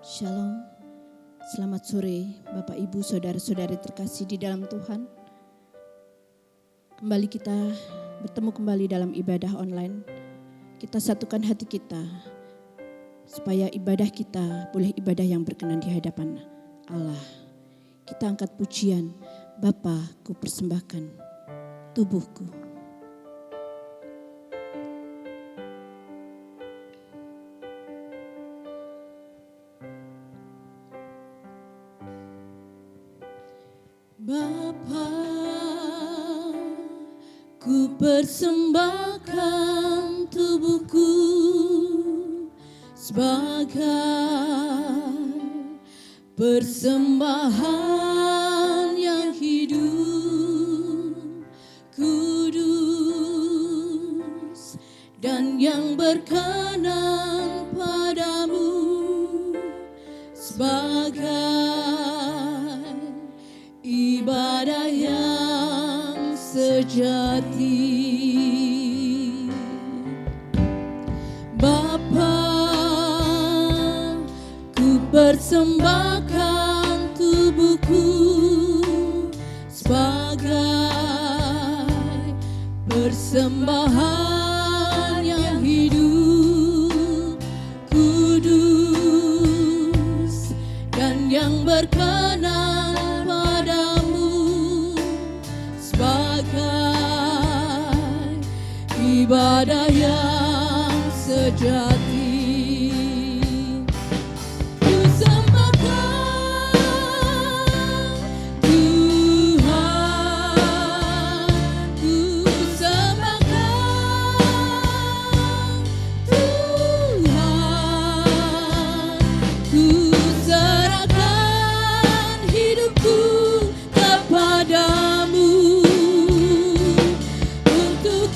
Shalom, selamat sore Bapak Ibu Saudara-saudari terkasih di dalam Tuhan. Kembali kita bertemu kembali dalam ibadah online. Kita satukan hati kita supaya ibadah kita boleh ibadah yang berkenan di hadapan Allah. Kita angkat pujian, Bapa, ku persembahkan tubuhku. Bapa, ku persembahkan tubuhku sebagai persembahan yang hidup, kudus, dan yang berkenan padamu sebagai ibadah yang sejati. Bapa, ku persembahkan tubuhku sebagai persembahan yang hidup, kudus, dan yang berkenan ibadah yang sejati. Ku sembahkan Tuhan, ku sembahkan Tuhan, ku serahkan hidupku kepadamu untuk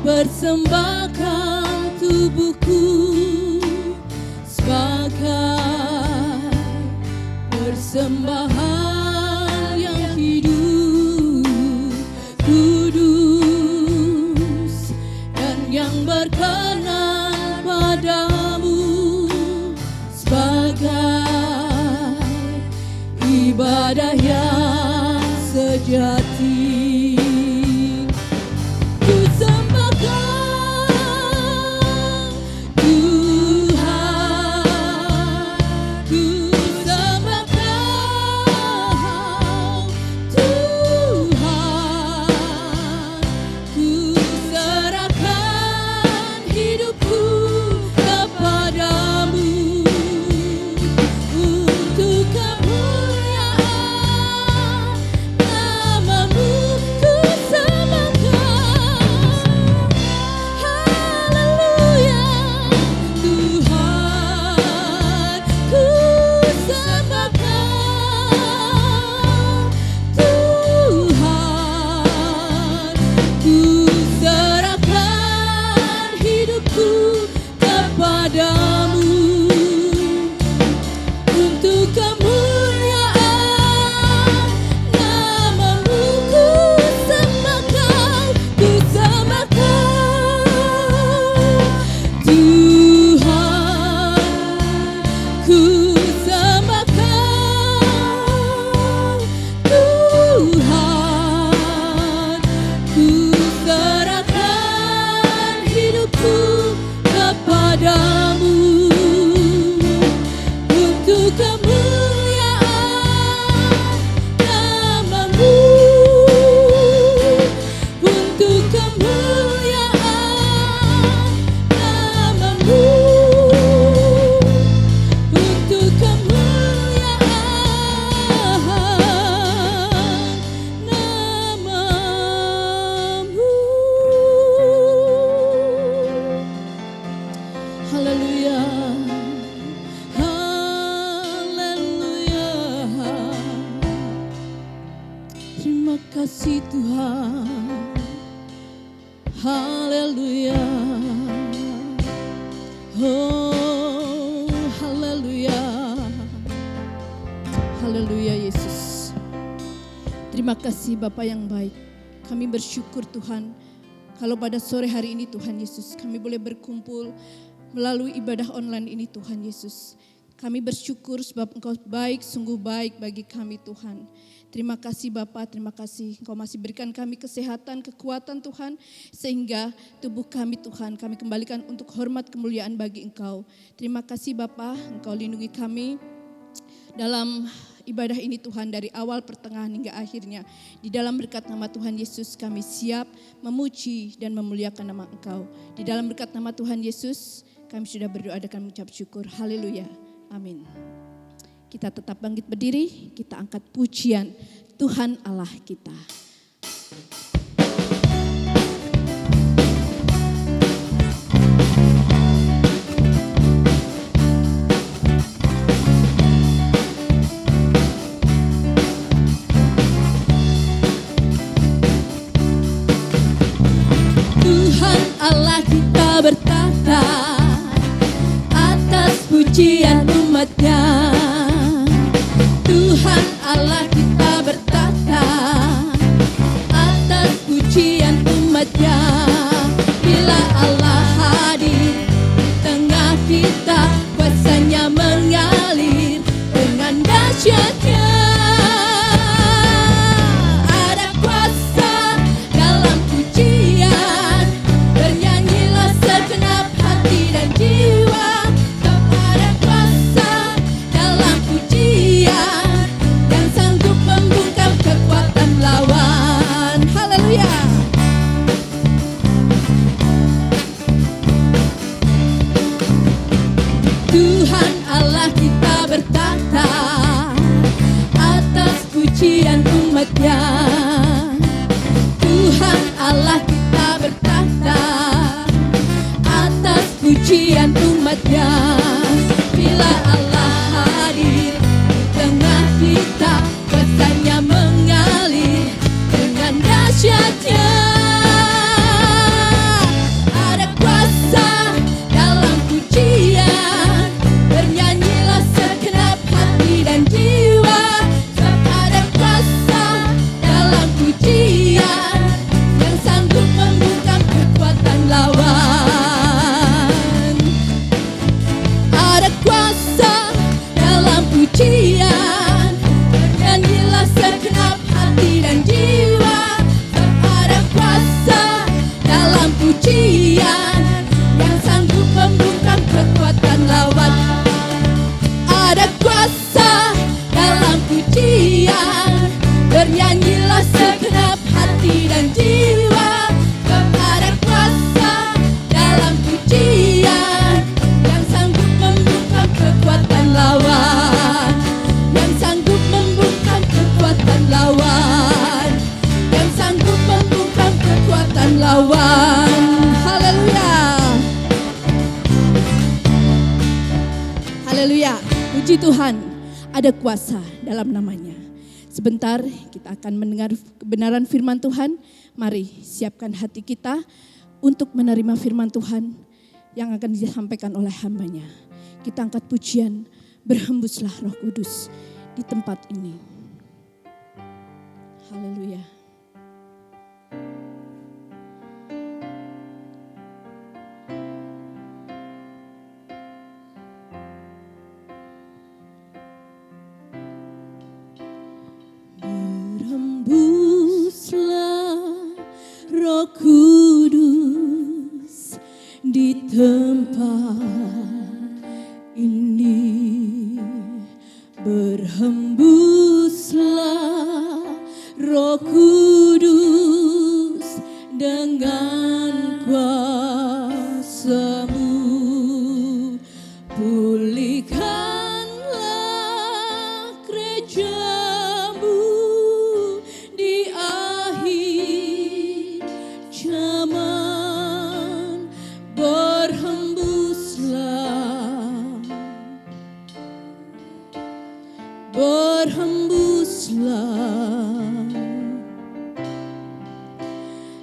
persembahkan tubuhku sebagai persembahan yang hidup, kudus, dan yang berkenan padamu sebagai ibadah yang sejati. kasih Tuhan, haleluya, oh haleluya. Haleluya Yesus. Terima kasih Bapa yang baik. Kami bersyukur Tuhan, kalau pada sore hari ini Tuhan Yesus, kami boleh berkumpul melalui ibadah online ini Tuhan Yesus. Kami bersyukur sebab Engkau baik, sungguh baik bagi kami Tuhan. Terima kasih Bapa, terima kasih Engkau masih berikan kami kesehatan, kekuatan Tuhan. Sehingga tubuh kami Tuhan, kami kembalikan untuk hormat kemuliaan bagi Engkau. Terima kasih Bapa, Engkau lindungi kami dalam ibadah ini Tuhan, dari awal, pertengahan hingga akhirnya. Di dalam berkat nama Tuhan Yesus kami siap memuji dan memuliakan nama Engkau. Di dalam berkat nama Tuhan Yesus kami sudah berdoa dan mengucap syukur. Haleluya. Amin. Kita tetap bangkit berdiri, kita angkat pujian Tuhan Allah kita. Tuhan Allah kita bertata atas pujian umatnya. Tuhan Allah kita bertata atas pujian umatnya. Bila Allah hadir di tengah kita, kuasanya mengalir dengan dahsyatnya. Ada kuasa dalam pujian, bernyanyilah segenap hati dan jiwa. Ada kuasa dalam pujian yang sanggup membungkam kekuatan lawan. Haleluya. Tuhan Allah kita bertata atas pujian umatnya. Tuhan Allah kita bertata atas pujian umatnya. Bila Allah hadir di tengah kita, kuasanya mengalir dengan dahsyatnya. Ada kuasa dalam pujian, bernyanyilah segenap hati dan jiwa. Sebab ada kuasa dalam pujian yang sanggup membungkam kekuatan lawan. Ada kuasa dalam pujian, bernyanyilah segenap hati dan jiwa. Sebab ada kuasa dalam pujian yang sanggup membungkam kekuatan lawan. Ada kuasa dalam pujian, bernyanyilah segenap hati dan jiwa. Sebab ada kuasa dalam pujian yang sanggup membungkam kekuatan lawan. Yang sanggup membungkam kekuatan lawan. Yang sanggup membungkam kekuatan lawan. Haleluya. Haleluya. Puji Tuhan, ada kuasa dalam namanya. Sebentar kita akan mendengar kebenaran firman Tuhan. Mari siapkan hati kita untuk menerima firman Tuhan yang akan disampaikan oleh hamba-Nya. Kita angkat pujian, berhembuslah Roh Kudus di tempat ini. Haleluya. Berhembuslah Roh Kudus di tempat ini. Berhembuslah Roh Kudus dengan kuasa-Mu. Pulihkanlah gereja-Mu di akhir zaman. Berhembuslah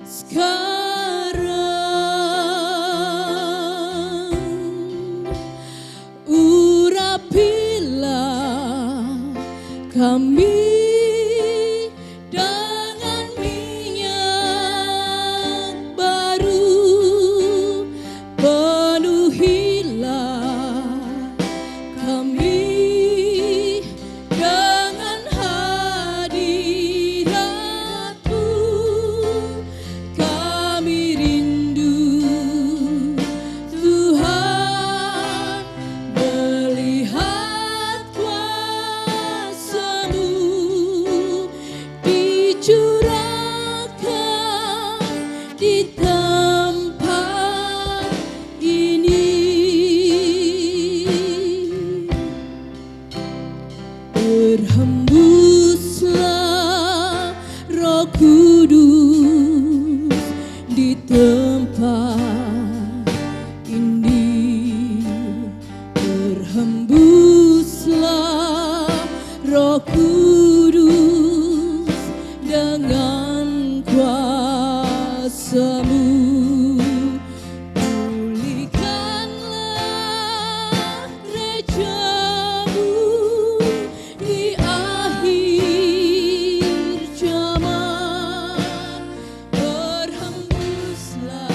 sekarang, urapilah kami dengan minyak baru, penuhilah kami dengan hadirat-Mu. Kami rindu Tuhan melihat kuasa-Mu dicurahkan di tempat ini. Berhembuslah Roh Kudus di tempat ini. Berhembuslah Roh Kudus dengan kuasa-Mu. Pulihkanlah gereja-Mu di akhir zaman. Berhembuslah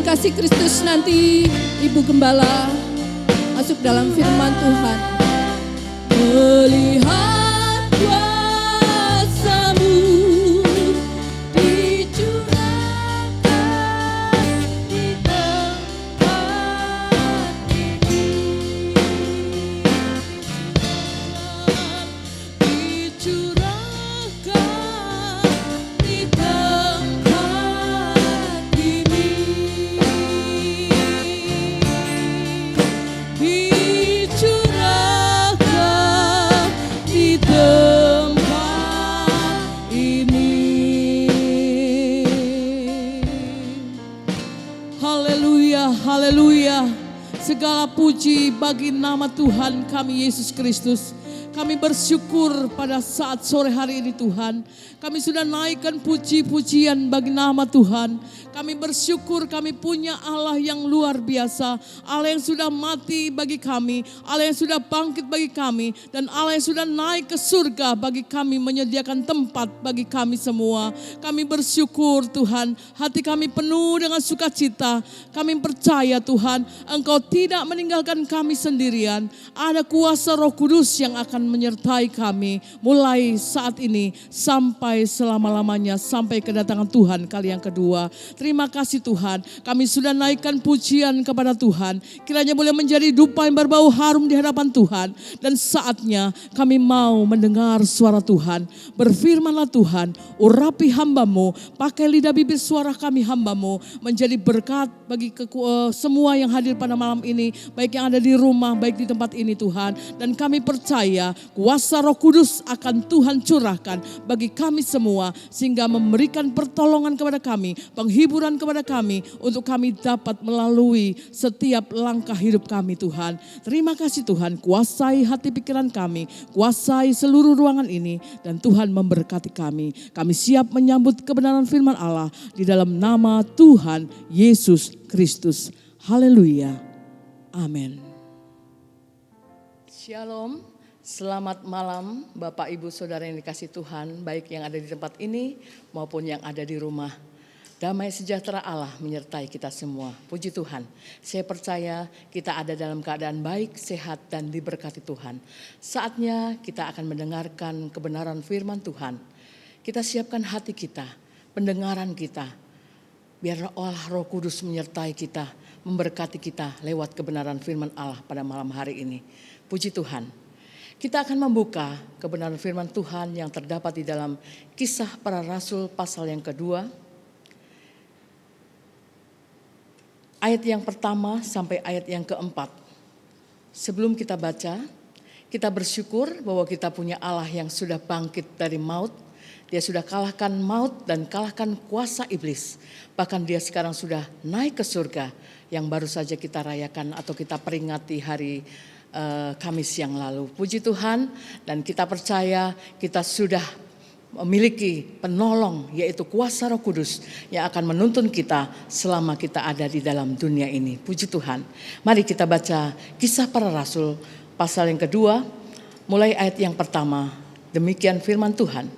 kasih Kristus nanti Ibu Gembala masuk dalam firman Tuhan. Melihat kuasa-Mu dicurahkan di tempat ini, dicurahkan di tempat ini, dicurahkan di tempat ini. Haleluya, haleluya. Segala puji bagi nama Tuhan kami Yesus Kristus. Kami bersyukur pada saat sore hari ini Tuhan. Kami sudah naikkan puji-pujian bagi nama Tuhan. Kami bersyukur kami punya Allah yang luar biasa. Allah yang sudah mati bagi kami. Allah yang sudah bangkit bagi kami. Dan Allah yang sudah naik ke surga bagi kami. Menyediakan tempat bagi kami semua. Kami bersyukur Tuhan. Hati kami penuh dengan sukacita. Kami percaya Tuhan. Engkau tidak meninggalkan kami sendirian. Ada kuasa Roh Kudus yang akan menyertai kami mulai saat ini sampai selama-lamanya, sampai kedatangan Tuhan kali yang kedua. Terima kasih Tuhan, kami sudah naikkan pujian kepada Tuhan. Kiranya boleh menjadi dupa yang berbau harum di hadapan Tuhan. Dan saatnya kami mau mendengar suara Tuhan. Berfirmanlah Tuhan, urapi hamba-Mu, pakai lidah bibir suara kami hamba-Mu, menjadi berkat bagi semua yang hadir pada malam ini, baik yang ada di rumah, baik di tempat ini Tuhan. Dan kami percaya kuasa Roh Kudus akan Tuhan curahkan bagi kami semua, sehingga memberikan pertolongan kepada kami, penghiburan kepada kami, untuk kami dapat melalui setiap langkah hidup kami Tuhan. Terima kasih Tuhan, kuasai hati pikiran kami, kuasai seluruh ruangan ini, dan Tuhan memberkati kami. Kami siap menyambut kebenaran firman Allah di dalam nama Tuhan Yesus Kristus. Haleluya. Amin. Shalom, selamat malam Bapak Ibu Saudara yang dikasihi Tuhan, baik yang ada di tempat ini maupun yang ada di rumah. Damai sejahtera Allah menyertai kita semua. Puji Tuhan, saya percaya kita ada dalam keadaan baik, sehat dan diberkati Tuhan. Saatnya kita akan mendengarkan kebenaran firman Tuhan. Kita siapkan hati kita, pendengaran kita. Biarlah Allah Roh Kudus menyertai kita, memberkati kita lewat kebenaran firman Allah pada malam hari ini. Puji Tuhan. Kita akan membuka kebenaran firman Tuhan yang terdapat di dalam Kisah Para Rasul pasal yang kedua. Ayat yang pertama sampai ayat yang keempat. Sebelum kita baca, kita bersyukur bahwa kita punya Allah yang sudah bangkit dari maut. Dia sudah kalahkan maut dan kalahkan kuasa iblis. Bahkan dia sekarang sudah naik ke surga yang baru saja kita rayakan atau kita peringati hari Kamis yang lalu. Puji Tuhan, dan kita percaya kita sudah memiliki penolong, yaitu kuasa Roh Kudus yang akan menuntun kita selama kita ada di dalam dunia ini. Puji Tuhan. Mari kita baca Kisah Para Rasul pasal yang kedua, mulai ayat yang pertama. Demikian firman Tuhan.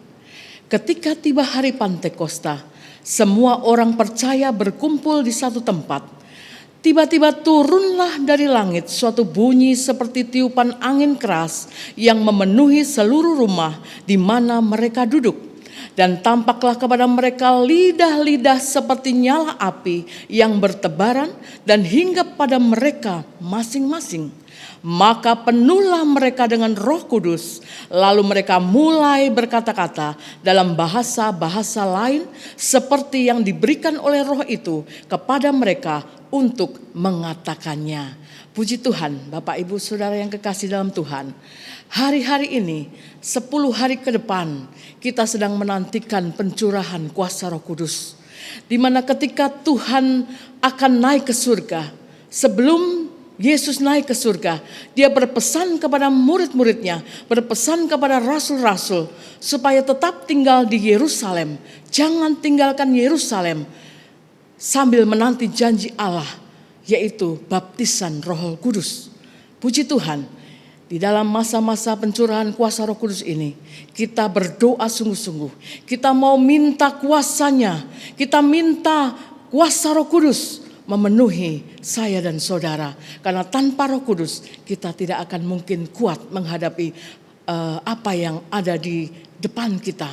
Ketika tiba hari Pantekosta, semua orang percaya berkumpul di satu tempat. Tiba-tiba turunlah dari langit suatu bunyi seperti tiupan angin keras yang memenuhi seluruh rumah di mana mereka duduk. Dan tampaklah kepada mereka lidah-lidah seperti nyala api yang bertebaran dan hinggap pada mereka masing-masing. Maka penuhlah mereka dengan Roh Kudus, lalu mereka mulai berkata-kata dalam bahasa-bahasa lain seperti yang diberikan oleh Roh itu kepada mereka untuk mengatakannya. Puji Tuhan, Bapak Ibu Saudara yang kekasih dalam Tuhan. Hari-hari ini, 10 hari ke depan, kita sedang menantikan pencurahan kuasa Roh Kudus. Di mana ketika Tuhan akan naik ke surga, sebelum Yesus naik ke surga, dia berpesan kepada murid-muridnya, berpesan kepada rasul-rasul, supaya tetap tinggal di Yerusalem. Jangan tinggalkan Yerusalem sambil menanti janji Allah, yaitu baptisan Roh Kudus. Puji Tuhan, di dalam masa-masa pencurahan kuasa Roh Kudus ini, kita berdoa sungguh-sungguh. Kita mau minta kuasanya, kita minta kuasa Roh Kudus memenuhi saya dan saudara. Karena tanpa Roh Kudus kita tidak akan mungkin kuat menghadapi apa yang ada di depan kita.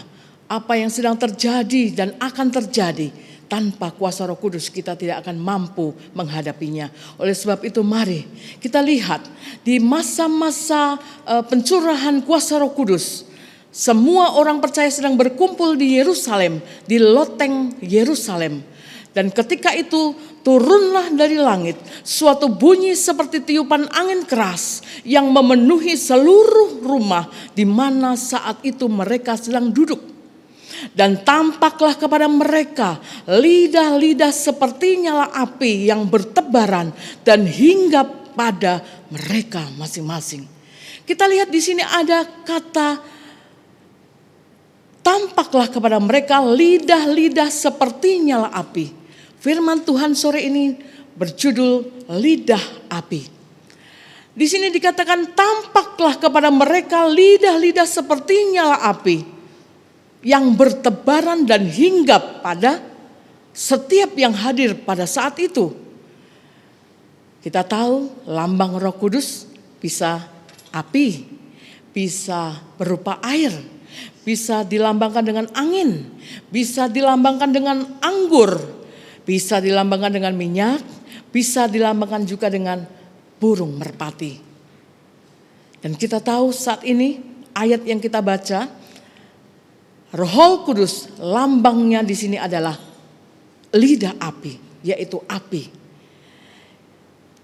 Apa yang sedang terjadi dan akan terjadi. Tanpa kuasa Roh Kudus kita tidak akan mampu menghadapinya. Oleh sebab itu mari kita lihat di masa-masa pencurahan kuasa Roh Kudus. Semua orang percaya sedang berkumpul di Yerusalem, di loteng Yerusalem. Dan ketika itu turunlah dari langit suatu bunyi seperti tiupan angin keras yang memenuhi seluruh rumah di mana saat itu mereka sedang duduk. Dan tampaklah kepada mereka lidah-lidah seperti nyala api yang bertebaran dan hinggap pada mereka masing-masing. Kita lihat di sini ada kata tampaklah kepada mereka lidah-lidah seperti nyala api. Firman Tuhan sore ini berjudul lidah api. Di sini dikatakan tampaklah kepada mereka lidah-lidah seperti nyala api yang bertebaran dan hinggap pada setiap yang hadir pada saat itu. Kita tahu lambang Roh Kudus bisa api, bisa berupa air, bisa dilambangkan dengan angin, bisa dilambangkan dengan anggur, bisa dilambangkan dengan minyak, bisa dilambangkan juga dengan burung merpati. Dan kita tahu saat ini ayat yang kita baca, Roh Kudus lambangnya di sini adalah lidah api, yaitu api.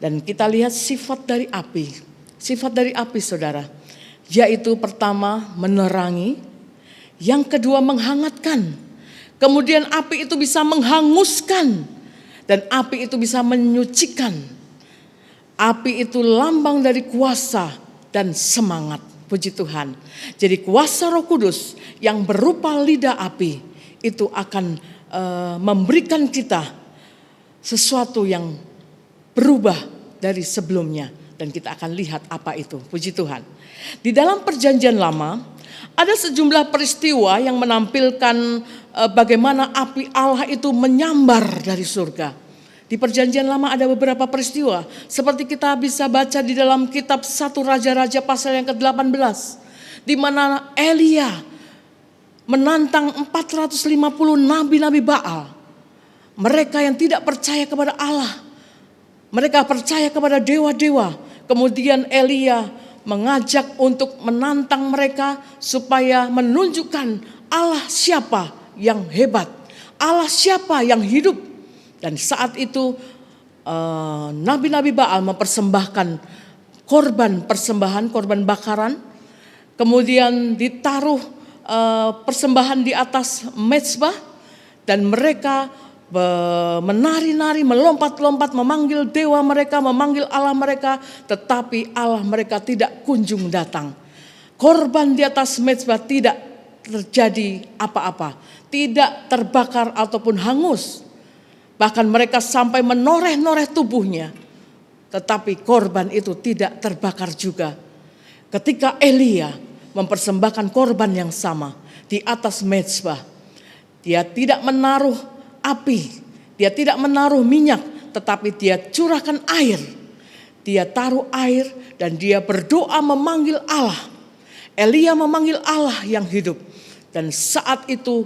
Dan kita lihat sifat dari api. Sifat dari api saudara, yaitu pertama menerangi, yang kedua menghangatkan. Kemudian api itu bisa menghanguskan dan api itu bisa menyucikan. Api itu lambang dari kuasa dan semangat. Puji Tuhan. Jadi kuasa Roh Kudus yang berupa lidah api itu akan memberikan kita sesuatu yang berubah dari sebelumnya. Dan kita akan lihat apa itu. Puji Tuhan. Di dalam perjanjian lama ada sejumlah peristiwa yang menampilkan bagaimana api Allah itu menyambar dari surga. Di perjanjian lama ada beberapa peristiwa. Seperti kita bisa baca di dalam kitab 1 Raja-Raja pasal yang ke-18. Di mana Elia menantang 450 nabi-nabi Baal. Mereka yang tidak percaya kepada Allah. Mereka percaya kepada dewa-dewa. Kemudian Elia mengajak untuk menantang mereka supaya menunjukkan Allah siapa yang hebat. Allah siapa yang hidup. Dan saat itu nabi-nabi Baal mempersembahkan korban bakaran. Kemudian ditaruh persembahan di atas mezbah. Dan mereka menari-nari, melompat-lompat, memanggil dewa mereka, memanggil Allah mereka, tetapi Allah mereka tidak kunjung datang. Korban di atas mezbah tidak terjadi apa-apa, tidak terbakar ataupun hangus. Bahkan mereka sampai menoreh-noreh tubuhnya, tetapi korban itu tidak terbakar juga. Ketika Elia mempersembahkan korban yang sama di atas mezbah, dia tidak menaruh api, dia tidak menaruh minyak, tetapi dia curahkan air. Dia taruh air dan dia berdoa memanggil Allah. Elia memanggil Allah yang hidup. Dan saat itu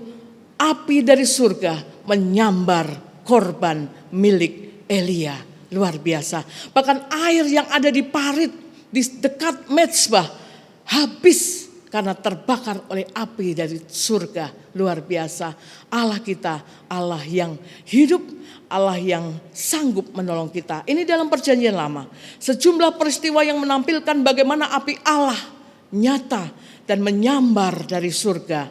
api dari surga menyambar korban milik Elia. Luar biasa. Bahkan air yang ada di parit di dekat mezbah habis karena terbakar oleh api dari surga. Luar biasa. Allah kita, Allah yang hidup, Allah yang sanggup menolong kita. Ini dalam perjanjian lama. Sejumlah peristiwa yang menampilkan bagaimana api Allah nyata dan menyambar dari surga.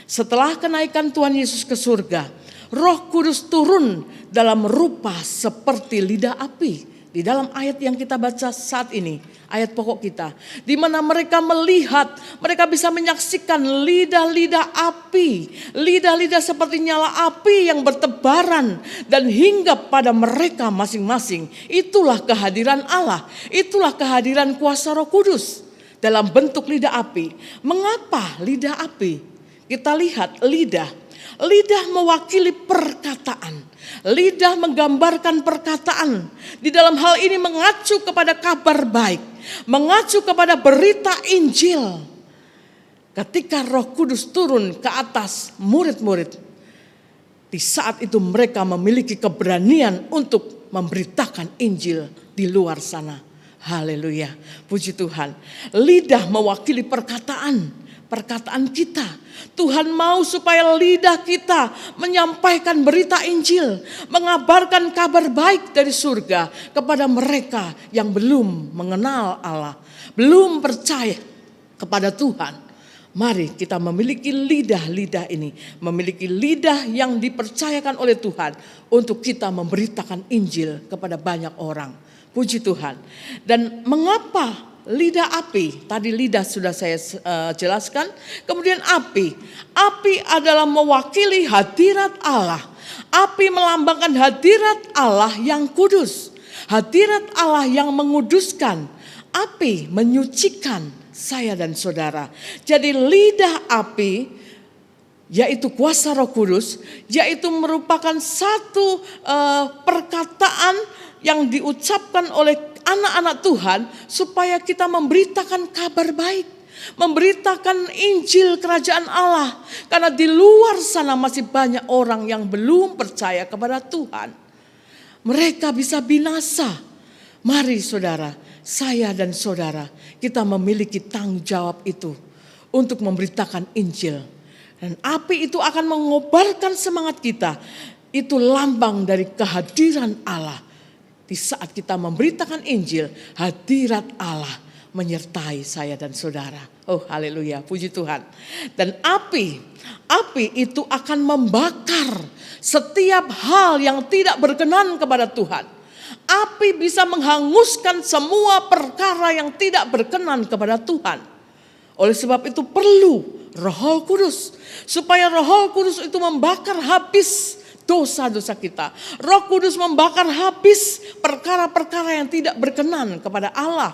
Setelah kenaikan Tuhan Yesus ke surga, Roh Kudus turun dalam rupa seperti lidah api. Di dalam ayat yang kita baca saat ini, ayat pokok kita, di mana mereka melihat, mereka bisa menyaksikan lidah-lidah api, lidah-lidah seperti nyala api yang bertebaran dan hinggap pada mereka masing-masing. Itulah kehadiran Allah, itulah kehadiran kuasa Roh Kudus dalam bentuk lidah api. Mengapa lidah api? Kita lihat lidah. Lidah mewakili perkataan. Lidah menggambarkan perkataan. Di dalam hal ini mengacu kepada kabar baik. Mengacu kepada berita Injil. Ketika Roh Kudus turun ke atas murid-murid. Di saat itu mereka memiliki keberanian untuk memberitakan Injil di luar sana. Haleluya. Puji Tuhan. Lidah mewakili perkataan. Perkataan kita. Tuhan mau supaya lidah kita menyampaikan berita Injil, mengabarkan kabar baik dari surga kepada mereka yang belum mengenal Allah, belum percaya kepada Tuhan. Mari kita memiliki lidah-lidah ini, memiliki lidah yang dipercayakan oleh Tuhan untuk kita memberitakan Injil kepada banyak orang. Puji Tuhan. Dan mengapa lidah api? Tadi lidah sudah saya jelaskan. Kemudian api. Api adalah mewakili hadirat Allah. Api melambangkan hadirat Allah yang kudus. Hadirat Allah yang menguduskan. Api menyucikan saya dan saudara. Jadi lidah api, yaitu kuasa Roh Kudus, yaitu merupakan satu perkataan yang diucapkan oleh anak-anak Tuhan supaya kita memberitakan kabar baik, memberitakan Injil kerajaan Allah. Karena di luar sana masih banyak orang yang belum percaya kepada Tuhan. Mereka bisa binasa. Mari saudara, saya dan saudara, kita memiliki tanggung jawab itu untuk memberitakan Injil. Dan api itu akan mengobarkan semangat kita. Itu lambang dari kehadiran Allah. Di saat kita memberitakan Injil, hadirat Allah menyertai saya dan saudara. Oh haleluya, puji Tuhan. Dan api itu akan membakar setiap hal yang tidak berkenan kepada Tuhan. Api bisa menghanguskan semua perkara yang tidak berkenan kepada Tuhan. Oleh sebab itu perlu Roh Kudus. Supaya Roh Kudus itu membakar habis dosa-dosa kita. Roh Kudus membakar habis perkara-perkara yang tidak berkenan kepada Allah.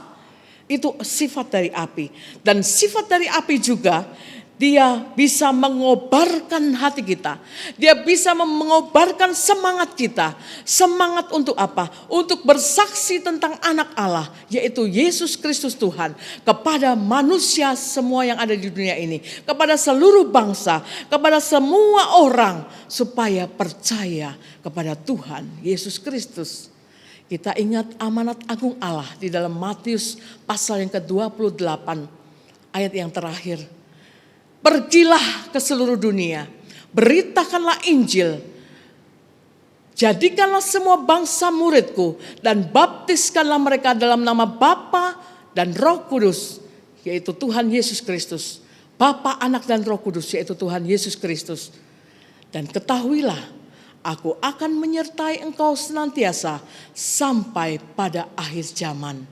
Itu sifat dari api. Dan sifat dari api juga, dia bisa mengobarkan hati kita. Dia bisa mengobarkan semangat kita. Semangat untuk apa? Untuk bersaksi tentang anak Allah, yaitu Yesus Kristus Tuhan. Kepada manusia semua yang ada di dunia ini. Kepada seluruh bangsa. Kepada semua orang. Supaya percaya kepada Tuhan Yesus Kristus. Kita ingat amanat agung Allah di dalam Matius pasal yang ke-28. Ayat yang terakhir. Pergilah ke seluruh dunia, beritakanlah Injil, jadikanlah semua bangsa muridku, dan baptiskanlah mereka dalam nama Bapa dan Roh Kudus, yaitu Tuhan Yesus Kristus. Bapa, Anak, dan Roh Kudus, yaitu Tuhan Yesus Kristus. Dan ketahuilah, aku akan menyertai engkau senantiasa sampai pada akhir zaman.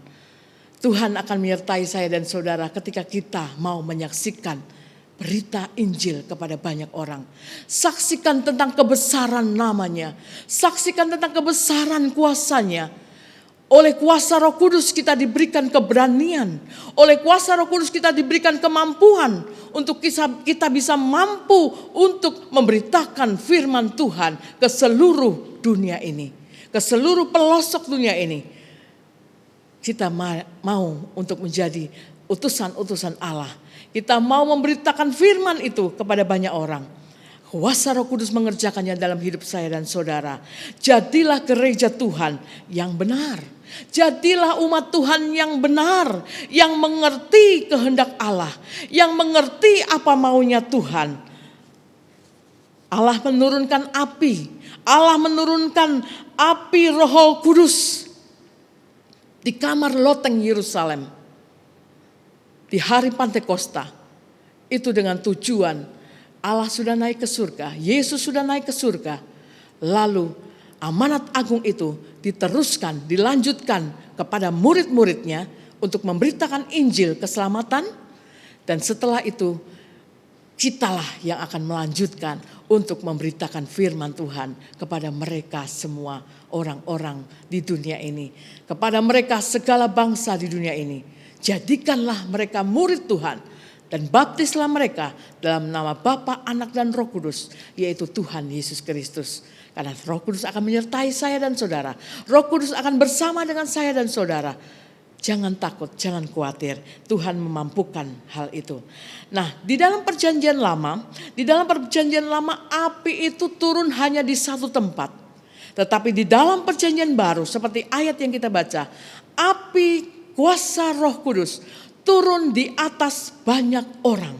Tuhan akan menyertai saya dan saudara ketika kita mau menyaksikan berita Injil kepada banyak orang. Saksikan tentang kebesaran namanya. Saksikan tentang kebesaran kuasanya. Oleh kuasa Roh Kudus kita diberikan keberanian. Oleh kuasa Roh Kudus kita diberikan kemampuan. Untuk kita bisa mampu untuk memberitakan firman Tuhan ke seluruh dunia ini. Ke seluruh pelosok dunia ini. Kita mau untuk menjadi utusan-utusan Allah. Kita mau memberitakan firman itu kepada banyak orang. Kuasa Roh Kudus mengerjakannya dalam hidup saya dan saudara. Jadilah gereja Tuhan yang benar. Jadilah umat Tuhan yang benar. Yang mengerti kehendak Allah. Yang mengerti apa maunya Tuhan. Allah menurunkan api. Allah menurunkan api Roh Kudus di kamar loteng Yerusalem. Di hari Pantekosta, itu dengan tujuan Allah sudah naik ke surga, Yesus sudah naik ke surga. Lalu amanat agung itu diteruskan, dilanjutkan kepada murid-muridnya untuk memberitakan Injil keselamatan. Dan setelah itu kitalah yang akan melanjutkan untuk memberitakan firman Tuhan kepada mereka semua orang-orang di dunia ini. Kepada mereka segala bangsa di dunia ini. Jadikanlah mereka murid Tuhan dan baptislah mereka dalam nama Bapa, Anak, dan Roh Kudus, yaitu Tuhan Yesus Kristus. Karena Roh Kudus akan menyertai saya dan saudara. Roh Kudus akan bersama dengan saya dan saudara. Jangan takut, jangan khawatir. Tuhan memampukan hal itu. Nah, di dalam perjanjian lama, api itu turun hanya di satu tempat. Tetapi di dalam perjanjian baru, seperti ayat yang kita baca, api kuasa Roh Kudus turun di atas banyak orang.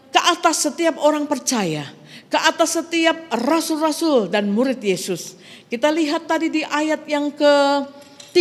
Ke atas setiap orang percaya. Ke atas setiap rasul-rasul dan murid Yesus. Kita lihat tadi di ayat yang ke-3.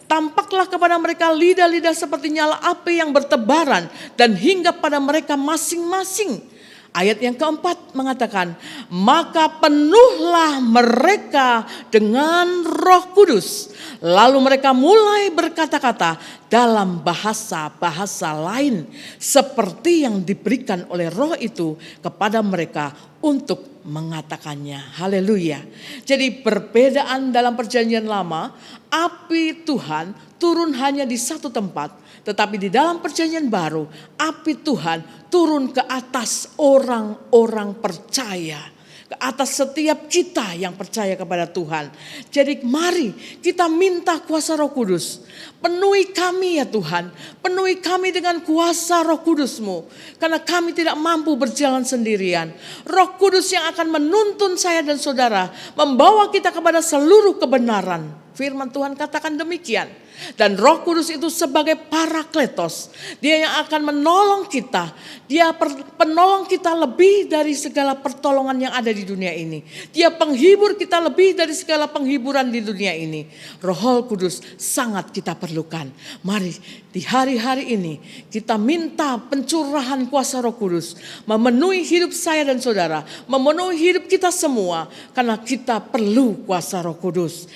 Tampaklah kepada mereka lidah-lidah seperti nyala api yang bertebaran. Dan hinggap pada mereka masing-masing. Ayat yang ke-4 mengatakan, maka penuhlah mereka dengan Roh Kudus. Lalu mereka mulai berkata-kata dalam bahasa-bahasa lain. Seperti yang diberikan oleh Roh itu kepada mereka untuk mengatakannya. Haleluya. Jadi perbedaan dalam perjanjian lama, api Tuhan turun hanya di satu tempat. Tetapi di dalam perjanjian baru, api Tuhan turun ke atas orang-orang percaya. ke atas setiap kita yang percaya kepada Tuhan. Jadi mari kita minta kuasa Roh Kudus. Penuhi kami ya Tuhan, penuhi kami dengan kuasa Roh Kudus-Mu. Karena kami tidak mampu berjalan sendirian. Roh Kudus yang akan menuntun saya dan saudara, membawa kita kepada seluruh kebenaran. Firman Tuhan katakan demikian. Dan Roh Kudus itu sebagai parakletos. Dia yang akan menolong kita. Dia penolong kita lebih dari segala pertolongan yang ada di dunia ini. Dia penghibur kita lebih dari segala penghiburan di dunia ini. Roh Kudus sangat kita perlukan. Mari di hari-hari ini kita minta pencurahan kuasa Roh Kudus. Memenuhi hidup saya dan saudara. Memenuhi hidup kita semua. Karena kita perlu kuasa Roh Kudus.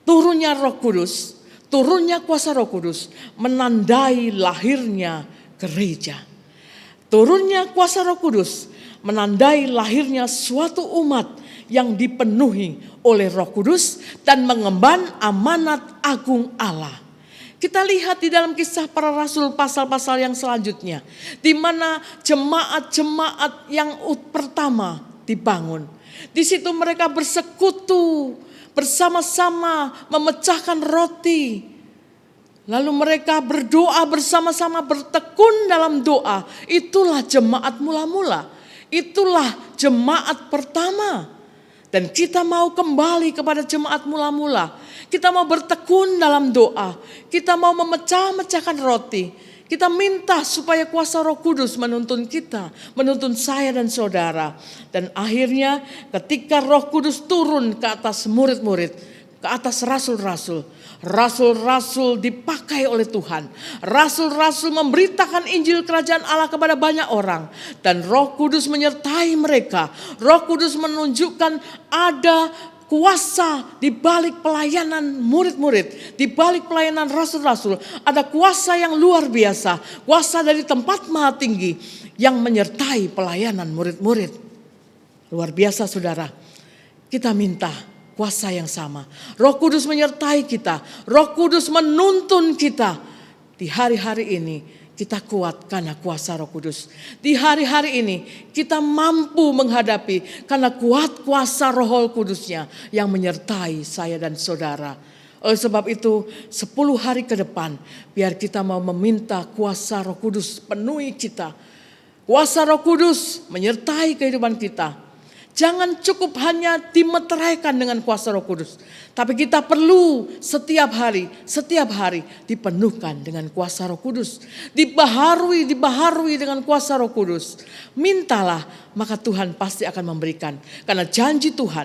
Turunnya Roh Kudus, turunnya kuasa Roh Kudus menandai lahirnya gereja. Turunnya kuasa Roh Kudus menandai lahirnya suatu umat yang dipenuhi oleh Roh Kudus dan mengemban amanat agung Allah. Kita lihat di dalam Kisah Para Rasul pasal-pasal yang selanjutnya, di mana jemaat-jemaat yang pertama dibangun. Di situ mereka bersekutu, bersama-sama memecahkan roti. Lalu mereka berdoa bersama-sama, bertekun dalam doa. Itulah jemaat mula-mula. Itulah jemaat pertama. Dan kita mau kembali kepada jemaat mula-mula. Kita mau bertekun dalam doa. Kita mau memecah-mecahkan roti. Kita minta supaya kuasa Roh Kudus menuntun kita, menuntun saya dan saudara. Dan akhirnya ketika Roh Kudus turun ke atas murid-murid, ke atas rasul-rasul. Rasul-rasul dipakai oleh Tuhan. Rasul-rasul memberitakan Injil Kerajaan Allah kepada banyak orang. Dan Roh Kudus menyertai mereka. Roh Kudus menunjukkan ada kuasa di balik pelayanan murid-murid, di balik pelayanan rasul-rasul, ada kuasa yang luar biasa, kuasa dari tempat maha tinggi yang menyertai pelayanan murid-murid. Luar biasa saudara, kita minta kuasa yang sama. Roh Kudus menyertai kita, Roh Kudus menuntun kita. Di hari-hari ini kita kuat karena kuasa Roh Kudus. Di hari-hari ini kita mampu menghadapi karena kuat kuasa Roh Kudusnya yang menyertai saya dan saudara. Oleh sebab itu 10 hari ke depan biar kita mau meminta kuasa Roh Kudus penuhi kita. Kuasa Roh Kudus menyertai kehidupan kita. Jangan cukup hanya dimeteraikan dengan kuasa Roh Kudus. Tapi kita perlu setiap hari dipenuhkan dengan kuasa Roh Kudus. Dibaharui dengan kuasa Roh Kudus. Mintalah, maka Tuhan pasti akan memberikan. Karena janji Tuhan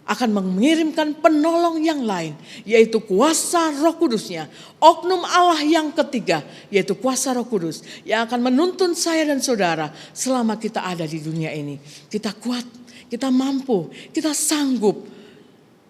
akan mengirimkan penolong yang lain, yaitu kuasa Roh Kudusnya. Oknum Allah yang ketiga, yaitu kuasa Roh Kudus, yang akan menuntun saya dan saudara selama kita ada di dunia ini. Kita kuat, kita mampu, kita sanggup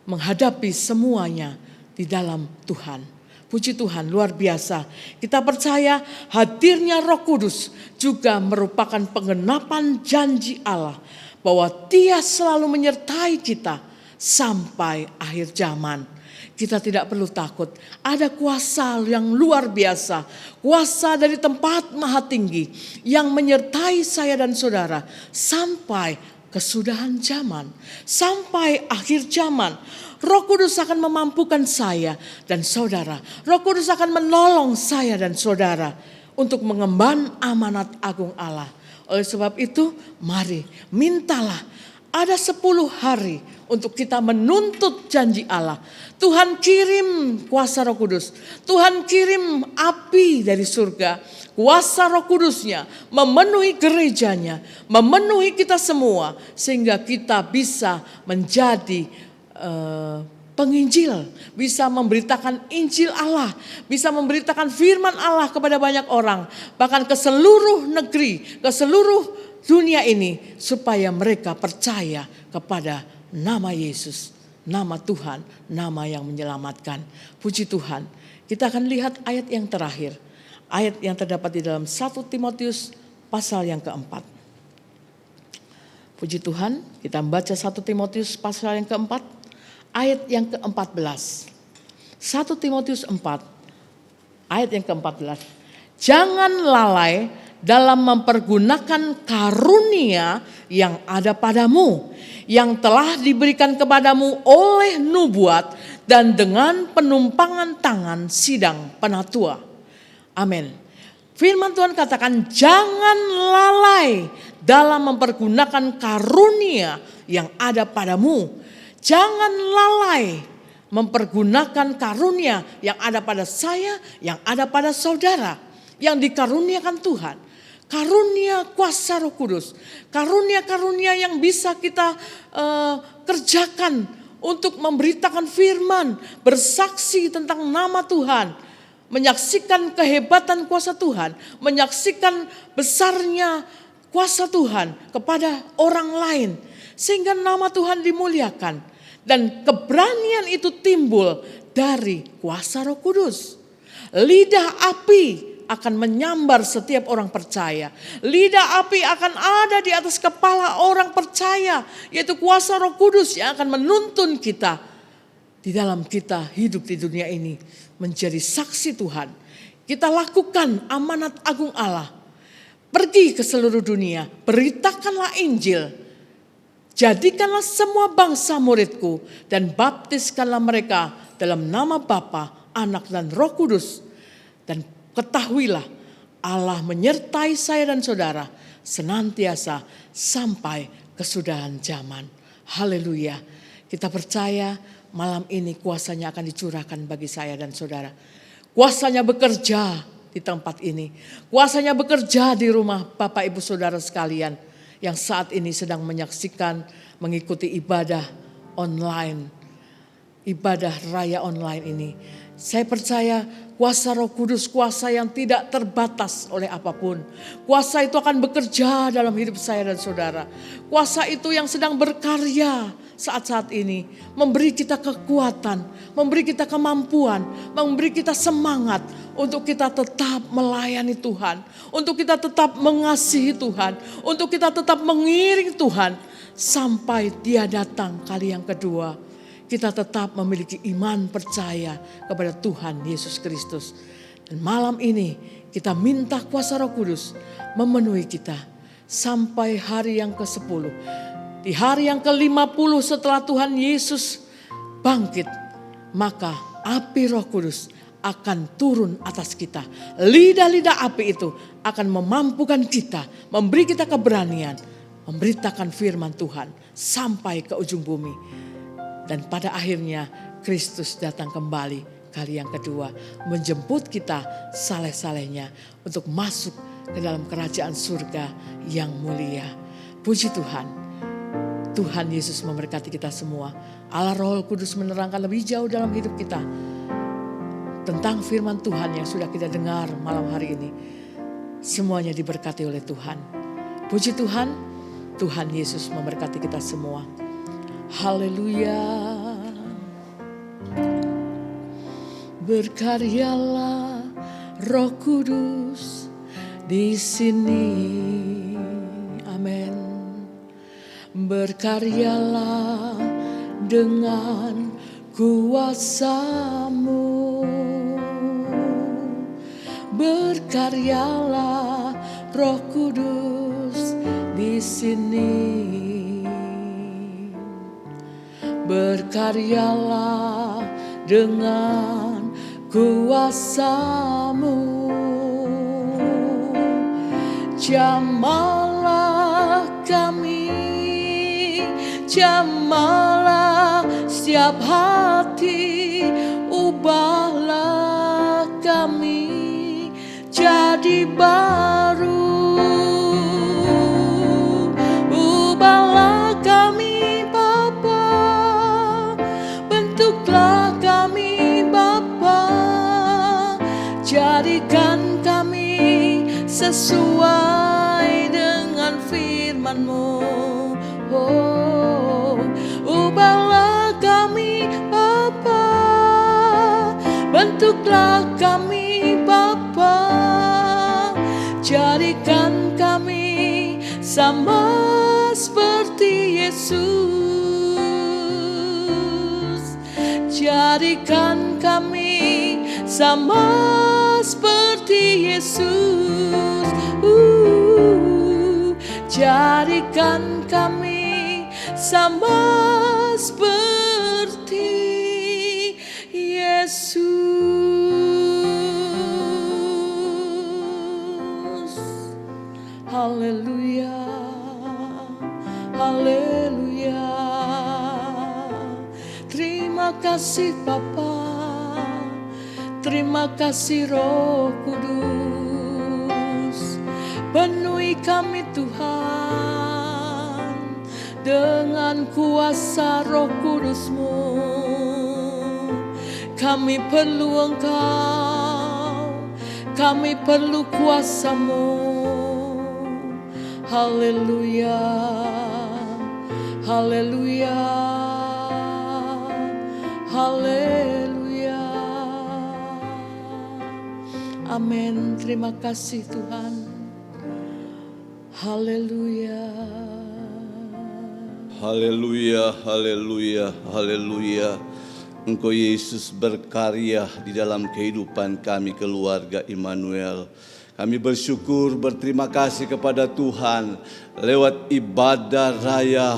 menghadapi semuanya di dalam Tuhan. Puji Tuhan, luar biasa. Kita percaya hadirnya Roh Kudus juga merupakan penggenapan janji Allah bahwa Dia selalu menyertai kita sampai akhir zaman. Kita tidak perlu takut. Ada kuasa yang luar biasa. Kuasa dari tempat maha tinggi yang menyertai saya dan saudara sampai kesudahan zaman, sampai akhir zaman. Roh Kudus akan memampukan saya dan saudara. Roh Kudus akan menolong saya dan saudara untuk mengemban amanat agung Allah. Oleh sebab itu, mari mintalah. Ada 10 hari untuk kita menuntut janji Allah. Tuhan kirim kuasa Roh Kudus. Tuhan kirim api dari surga. Kuasa Roh Kudusnya memenuhi gerejanya. Memenuhi kita semua. Sehingga kita bisa menjadi penginjil. Bisa memberitakan Injil Allah. Bisa memberitakan firman Allah kepada banyak orang. Bahkan ke seluruh negeri. Ke seluruh dunia ini, supaya mereka percaya kepada nama Yesus, nama Tuhan, nama yang menyelamatkan. Puji Tuhan. Kita akan lihat ayat yang terakhir. Ayat yang terdapat di dalam 1 Timotius pasal yang keempat. Puji Tuhan, kita membaca 1 Timotius pasal yang keempat, ayat yang ke-14. 1 Timotius 4, ayat yang ke-14. Jangan lalai dalam mempergunakan karunia yang ada padamu, yang telah diberikan kepadamu oleh nubuat dan dengan penumpangan tangan sidang penatua. Amin. Firman Tuhan katakan, jangan lalai dalam mempergunakan karunia yang ada padamu. Jangan lalai mempergunakan karunia yang ada pada saya, yang ada pada saudara, yang dikaruniakan Tuhan. Karunia kuasa Roh Kudus, karunia-karunia yang bisa kita kerjakan untuk memberitakan firman, bersaksi tentang nama Tuhan, menyaksikan kehebatan kuasa Tuhan, menyaksikan besarnya kuasa Tuhan kepada orang lain, sehingga nama Tuhan dimuliakan. Dan keberanian itu timbul dari kuasa Roh Kudus. Lidah api akan menyambar setiap orang percaya. Lidah api akan ada di atas kepala orang percaya, yaitu kuasa Roh Kudus yang akan menuntun kita di dalam kita hidup di dunia ini menjadi saksi Tuhan. Kita lakukan amanat agung Allah. Pergi ke seluruh dunia, beritakanlah Injil. Jadikanlah semua bangsa muridku dan baptiskanlah mereka dalam nama Bapa, Anak dan Roh Kudus. Dan ketahuilah Allah menyertai saya dan saudara senantiasa sampai kesudahan zaman. Haleluya. Kita percaya malam ini kuasanya akan dicurahkan bagi saya dan saudara. Kuasanya bekerja di tempat ini. Kuasanya bekerja di rumah Bapak Ibu Saudara sekalian yang saat ini sedang menyaksikan, mengikuti ibadah online. Ibadah raya online ini. Saya percaya kuasa Roh Kudus, kuasa yang tidak terbatas oleh apapun. Kuasa itu akan bekerja dalam hidup saya dan saudara. Kuasa itu yang sedang berkarya saat-saat ini. Memberi kita kekuatan, memberi kita kemampuan, memberi kita semangat untuk kita tetap melayani Tuhan. Untuk kita tetap mengasihi Tuhan. Untuk kita tetap mengiring Tuhan sampai Dia datang kali yang kedua. Kita tetap memiliki iman percaya kepada Tuhan Yesus Kristus. Dan malam ini kita minta kuasa Roh Kudus memenuhi kita sampai hari yang ke-10. Di hari yang ke-50 setelah Tuhan Yesus bangkit, maka api Roh Kudus akan turun atas kita. Lidah-lidah api itu akan memampukan kita, memberi kita keberanian, memberitakan firman Tuhan sampai ke ujung bumi. Dan pada akhirnya Kristus datang kembali kali yang kedua. Menjemput kita saleh-salehnya untuk masuk ke dalam kerajaan surga yang mulia. Puji Tuhan. Tuhan Yesus memberkati kita semua. Allah Roh Kudus menerangkan lebih jauh dalam hidup kita. Tentang firman Tuhan yang sudah kita dengar malam hari ini. Semuanya diberkati oleh Tuhan. Puji Tuhan. Tuhan Yesus memberkati kita semua. Haleluya. Berkaryalah Roh Kudus di sini. Amin. Berkaryalah dengan kuasa-Mu. Berkaryalah Roh Kudus di sini. Berkaryalah dengan kuasa-Mu. Jamahlah kami, jamahlah setiap hati, ubahlah kami jadi baru. Ubahlah kami Bapa, bentuklah kami Bapa, jadikan kami sesuai dengan firman-Mu. Oh, ubahlah kami Bapa, bentuklah kami Bapa, jadikan kami sama seperti Yesus. Jadikan kami sama seperti Yesus. jadikan kami sama seperti Yesus. Haleluya, haleluya. Terima kasih Bapa, terima kasih Roh Kudus. Penuhi kami Tuhan dengan kuasa Roh Kudus-Mu. Kami perlu Engkau, kami perlu kuasa-Mu. Haleluya, haleluya, haleluya. Amin. Terima kasih Tuhan. Haleluya. Haleluya, haleluya, haleluya. Engkau Yesus berkarya di dalam kehidupan kami keluarga Immanuel. Kami bersyukur, berterima kasih kepada Tuhan lewat ibadah raya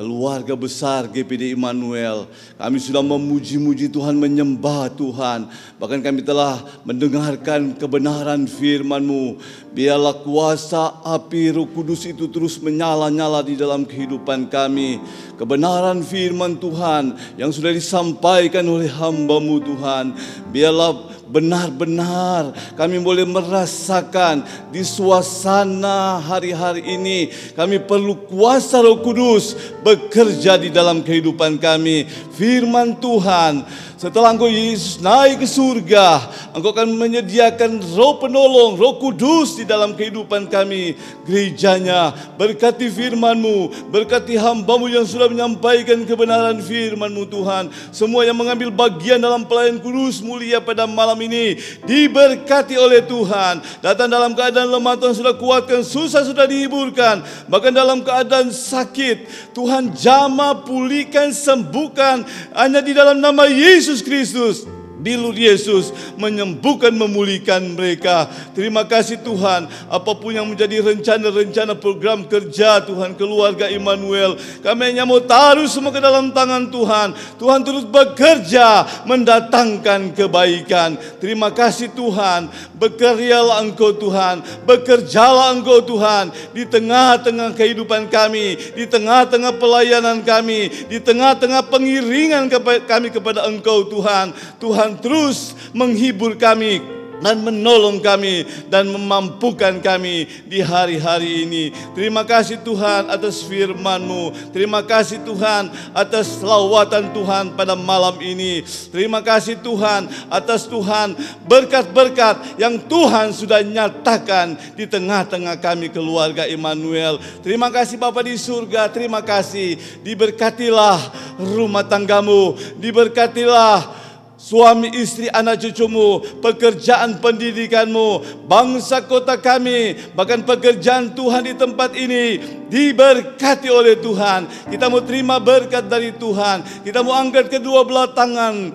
keluarga besar GPD Immanuel. Kami sudah memuji-muji Tuhan, menyembah Tuhan. Bahkan kami telah mendengarkan kebenaran firman-Mu. Biarlah kuasa api Roh Kudus itu terus menyala-nyala di dalam kehidupan kami. Kebenaran firman Tuhan yang sudah disampaikan oleh hamba-Mu Tuhan, biarlah benar-benar kami boleh merasakan di suasana hari-hari ini. Kami perlu kuasa Roh Kudus bekerja di dalam kehidupan kami. Firman Tuhan, setelah Engkau Yesus naik ke surga, Engkau akan menyediakan Roh penolong, Roh Kudus di dalam kehidupan kami, gerejanya. Berkati firman-Mu, berkati hamba-Mu yang sudah menyampaikan kebenaran firman-Mu Tuhan. Semua yang mengambil bagian dalam pelayan kudus mulia pada malam ini diberkati oleh Tuhan. Datang dalam keadaan lemah, Tuhan sudah kuatkan, susah sudah dihiburkan. Bahkan dalam keadaan sakit, Tuhan jamah, pulihkan, sembuhkan. Hanya di dalam nama Yesus Kristus, Bilur Yesus menyembuhkan, memulihkan mereka. Terima kasih Tuhan. Apapun yang menjadi rencana-rencana program kerja Tuhan keluarga Immanuel, kami hanya mau taruh semua ke dalam tangan Tuhan. Tuhan terus bekerja mendatangkan kebaikan. Terima kasih Tuhan. Berkaryalah Engkau Tuhan, bekerjalah Engkau Tuhan di tengah-tengah kehidupan kami, di tengah-tengah pelayanan kami, di tengah-tengah pengiringan kami kepada Engkau Tuhan. Tuhan terus menghibur kami dan menolong kami dan memampukan kami di hari-hari ini. Terima kasih Tuhan atas firman-Mu. Terima kasih Tuhan atas lawatan Tuhan pada malam ini. Terima kasih Tuhan atas Tuhan berkat-berkat yang Tuhan sudah nyatakan di tengah-tengah kami keluarga Immanuel. Terima kasih Bapa di surga. Terima kasih. Diberkatilah rumah tanggamu. Diberkatilah suami, istri, anak cucumu, pekerjaan pendidikanmu, bangsa kota kami, bahkan pekerjaan Tuhan di tempat ini diberkati oleh Tuhan. Kita mau terima berkat dari Tuhan. Kita mau angkat kedua belah tangan.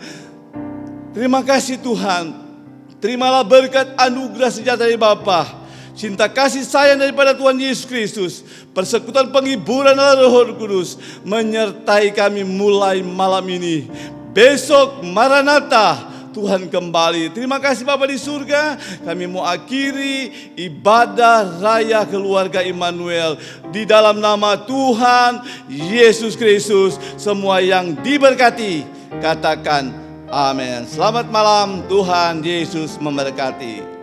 Terima kasih Tuhan. Terimalah berkat anugerah sejahtera dari Bapa, cinta kasih sayang daripada Tuhan Yesus Kristus, persekutuan penghiburan Allah Roh Kudus menyertai kami mulai malam ini. Besok Maranatha, Tuhan kembali. Terima kasih Bapa di surga. Kami mau akhiri ibadah raya keluarga Immanuel di dalam nama Tuhan Yesus Kristus. Semua yang diberkati katakan amin. Selamat malam, Tuhan Yesus memberkati.